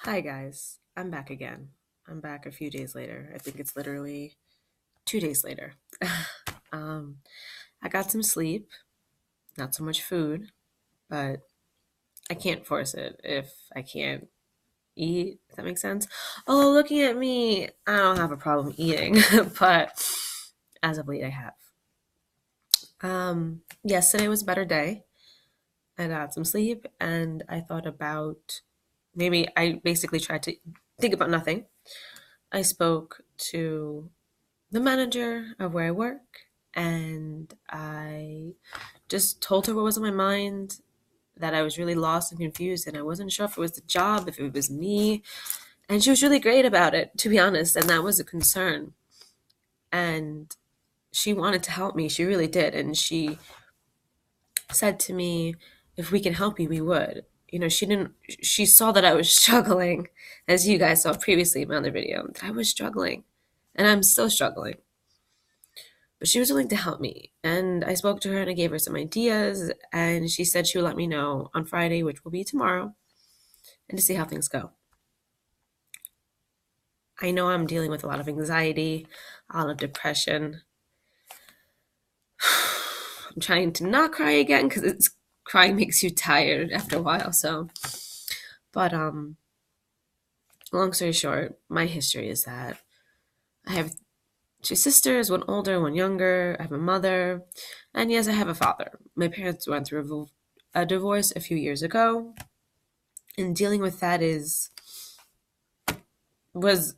Hi guys, I'm back again. I'm back a few days later. I think it's literally 2 days later. um, I got some sleep, not so much food, but I can't force it if I can't eat. If that makes sense. Although looking at me, I don't have a problem eating, but as of late, I have. Yesterday was a better day. I got some sleep, and I thought about maybe I basically tried to think about nothing. I spoke to the manager of where I work, and I just told her what was on my mind, that I was really lost and confused, and I wasn't sure if it was the job, if it was me. And she was really great about it, to be honest, and that was a concern. And she wanted to help me. She really did. And she said to me, if we can help you, we would. She saw that I was struggling, as you guys saw previously in my other video, that I was struggling. And I'm still struggling. But she was willing to help me. And I spoke to her and I gave her some ideas. And she said she would let me know on Friday, which will be tomorrow, and to see how things go. I know I'm dealing with a lot of anxiety, a lot of depression. I'm trying to not cry again because it's crying makes you tired after a while. But long story short, my history is that I have two sisters, one older, one younger. I have a mother, and yes, I have a father. My parents went through a divorce a few years ago, and dealing with that is was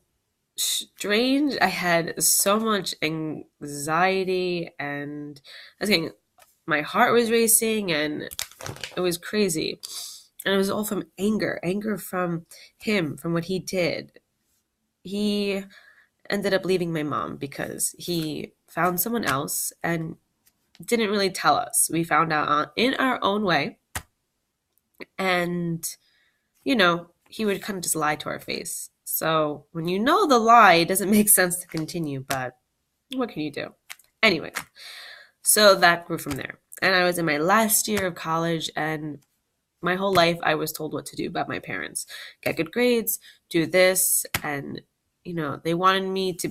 strange. I had so much anxiety, and I was getting my heart was racing, and it was crazy. And it was all from anger from him, from what he did. He ended up leaving my mom because he found someone else and didn't really tell us. We found out in our own way, and he would kind of just lie to our face. So when you know the lie, it doesn't make sense to continue, but what can you do? Anyway, so that grew from there. And I was in my last year of college, and my whole life I was told what to do by my parents. Get good grades, do this, and they wanted me to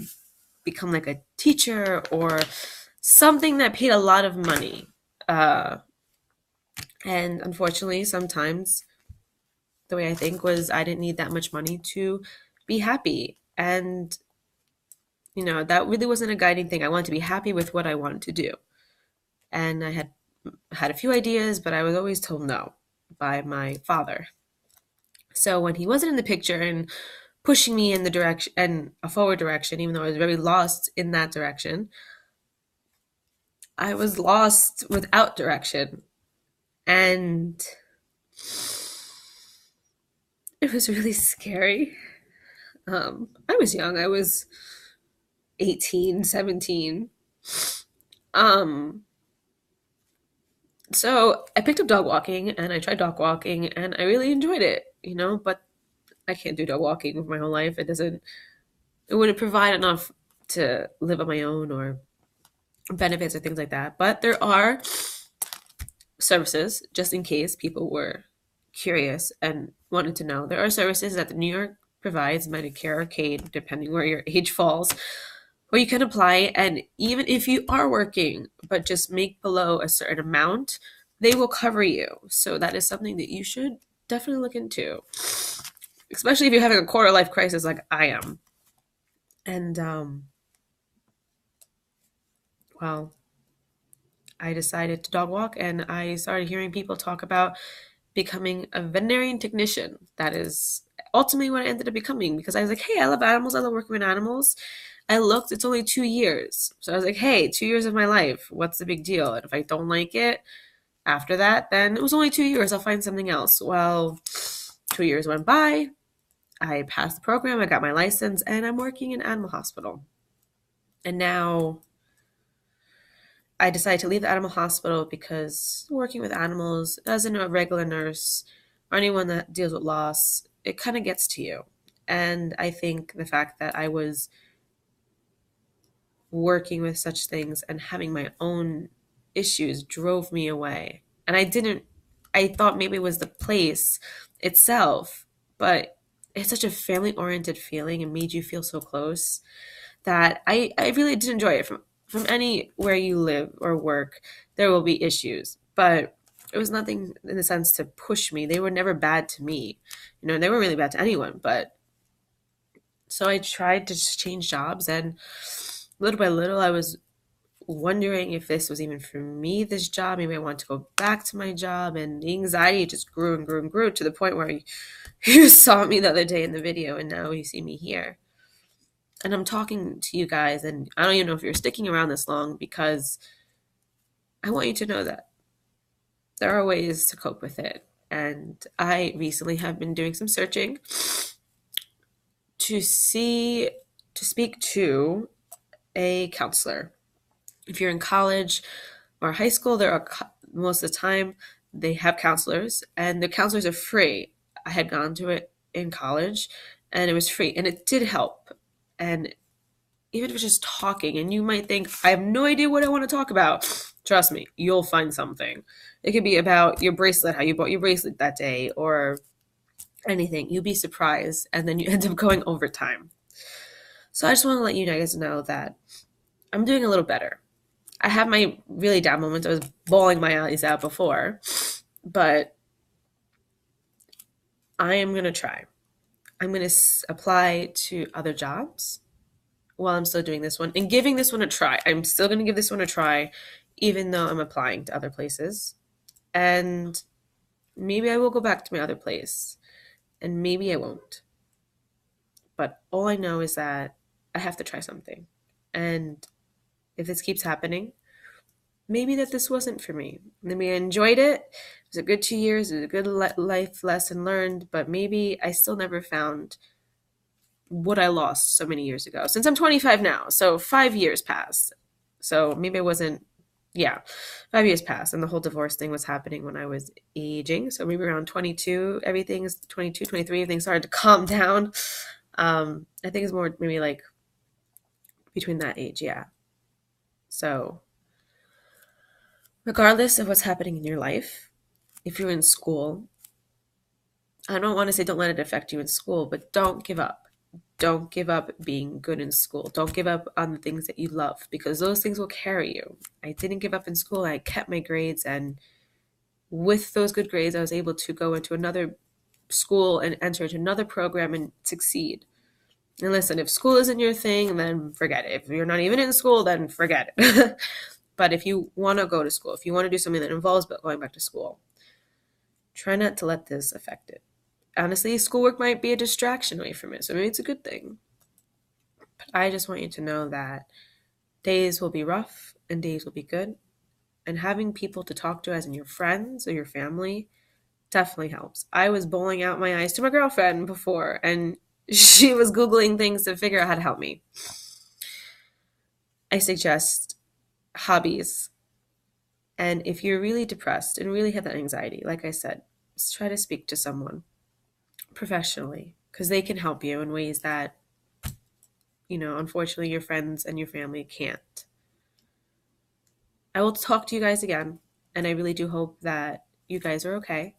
become like a teacher or something that paid a lot of money. And unfortunately, sometimes the way I think was I didn't need that much money to be happy. And, that really wasn't a guiding thing. I wanted to be happy with what I wanted to do. And I had a few ideas, but I was always told no by my father. So when he wasn't in the picture and pushing me in the direction and a forward direction, even though I was very lost in that direction, I was lost without direction. And it was really scary. I was young. I was 18, 17. Um, so I picked up dog walking and I tried dog walking and I really enjoyed it, but I can't do dog walking with my whole life. It wouldn't provide enough to live on my own or benefits or things like that. But there are services, just in case people were curious and wanted to know. There are services that the New York provides, Medicare, Medicaid, depending where your age falls, where you can apply. And even if you are working, but just make below a certain amount, they will cover you. So that is something that you should definitely look into, especially if you're having a quarter life crisis like I am. And, well, I decided to dog walk and I started hearing people talk about becoming a veterinarian technician. That is ultimately what I ended up becoming because I was like, hey, I love animals. I love working with animals. I looked, it's only 2 years. So I was like, hey, 2 years of my life. What's the big deal? And if I don't like it after that, then it was only 2 years. I'll find something else. Well, 2 years went by. I passed the program. I got my license and I'm working in an animal hospital. And now I decided to leave the animal hospital because working with animals, as a regular nurse or anyone that deals with loss, it kind of gets to you. And I think the fact that I was working with such things and having my own issues drove me away. And I thought maybe it was the place itself, but it's such a family oriented feeling and made you feel so close that I really did enjoy it. From anywhere you live or work, there will be issues, but it was nothing in the sense to push me. They were never bad to me. They weren't really bad to anyone, but so I tried to just change jobs, and little by little I was wondering if this was even for me, this job. Maybe I want to go back to my job, and the anxiety just grew and grew and grew to the point where you saw me the other day in the video, and now you see me here. And I'm talking to you guys, and I don't even know if you're sticking around this long, because I want you to know that there are ways to cope with it. And I recently have been doing some searching to see, to speak to a counselor. If you're in college or high school, there are most of the time they have counselors, and the counselors are free. I had gone to it in college, and it was free, and it did help. And even if it's just talking, and you might think, I have no idea what I want to talk about. Trust me, you'll find something. It could be about your bracelet, how you bought your bracelet that day, or anything. You'd be surprised, and then you end up going overtime. So I just want to let you guys know that I'm doing a little better. I have my really down moments. I was bawling my eyes out before, but I am going to try. I'm going to apply to other jobs while I'm still doing this one and giving this one a try. I'm still going to give this one a try, even though I'm applying to other places. And maybe I will go back to my other place, and maybe I won't. But all I know is that I have to try something. And if this keeps happening, maybe that this wasn't for me. Maybe I enjoyed it. It was a good 2 years. It was a good life lesson learned, but maybe I still never found what I lost so many years ago. Since I'm 25 now, so 5 years passed. So maybe I wasn't, yeah, 5 years passed, and the whole divorce thing was happening when I was aging. So maybe around 22, everything's 22, 23, everything started to calm down. I think it's more maybe like between that age, yeah. So regardless of what's happening in your life, if you're in school, I don't want to say don't let it affect you in school, but don't give up. Don't give up being good in school. Don't give up on the things that you love, because those things will carry you. I didn't give up in school. I kept my grades, and with those good grades, I was able to go into another school and enter into another program and succeed. And listen, if school isn't your thing, then forget it. If you're not even in school, then forget it. But if you want to go to school, if you want to do something that involves going back to school, try not to let this affect it. Honestly, schoolwork might be a distraction away from it, so maybe it's a good thing. But I just want you to know that days will be rough and days will be good. And having people to talk to, as in your friends or your family, definitely helps. I was bawling out my eyes to my girlfriend before, and she was Googling things to figure out how to help me. I suggest hobbies. And if you're really depressed and really have that anxiety, like I said, just try to speak to someone professionally, because they can help you in ways that, unfortunately your friends and your family can't. I will talk to you guys again, and I really do hope that you guys are okay.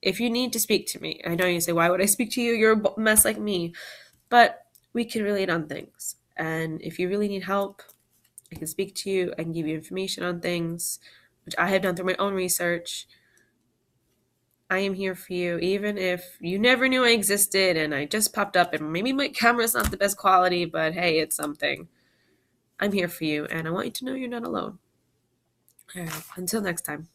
If you need to speak to me, I know you say, why would I speak to you? You're a mess like me. But we can relate on things. And if you really need help, I can speak to you. I can give you information on things, which I have done through my own research. I am here for you, even if you never knew I existed and I just popped up, and maybe my camera's not the best quality, but hey, it's something. I'm here for you, and I want you to know you're not alone. All right, until next time.